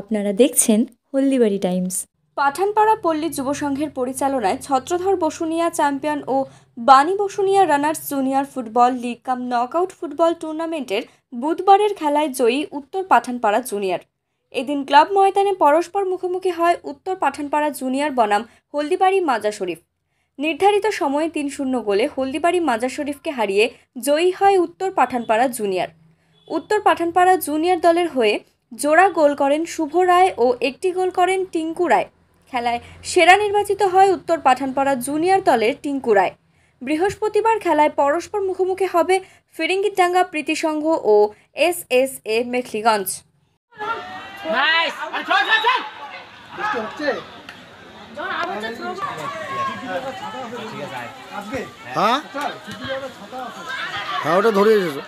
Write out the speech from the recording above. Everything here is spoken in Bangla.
আপনারা দেখছেন হলদিবাড়ি টাইমস। পাঠানপাড়া পল্লী যুব সংঘের পরিচালনায় ছত্রধর বসুনিয়া চ্যাম্পিয়ন ও বাণী Basunia runners junior football league কাম নকআউট ফুটবল টুর্নামেন্টের বুধবারের খেলায় জয়ী উত্তর পাঠানপাড়া জুনিয়র। এদিন ক্লাব ময়দানে পরস্পর মুখোমুখি হয় উত্তর পাঠানপাড়া জুনিয়র বনাম হলদিবাড়ি মাজার শরীফ। নির্ধারিত সময়ে ৩-০ গোলে হলদিবাড়ি মাজার শরীফকে হারিয়ে জয়ী হয় উত্তর পাঠানপাড়া জুনিয়র। উত্তর পাঠানপাড়া জুনিয়র দলের হয়ে জোড়া গোল করেন শুভ রায় ও একটি গোল করেন টিঙ্কু রায়। খেলায় সেরা নির্বাচিত হয় উত্তর পাঠানপাড়া জুনিয়র দলের টিঙ্কু রায়। বৃহস্পতিবার খেলায় পরস্পর মুখোমুখি হবে ফিরিঙ্গিডাঙ্গা প্রীতি সংঘ ও SSA মেখলিগঞ্জ। হ্যাঁ ওটা ধরে এসেছো।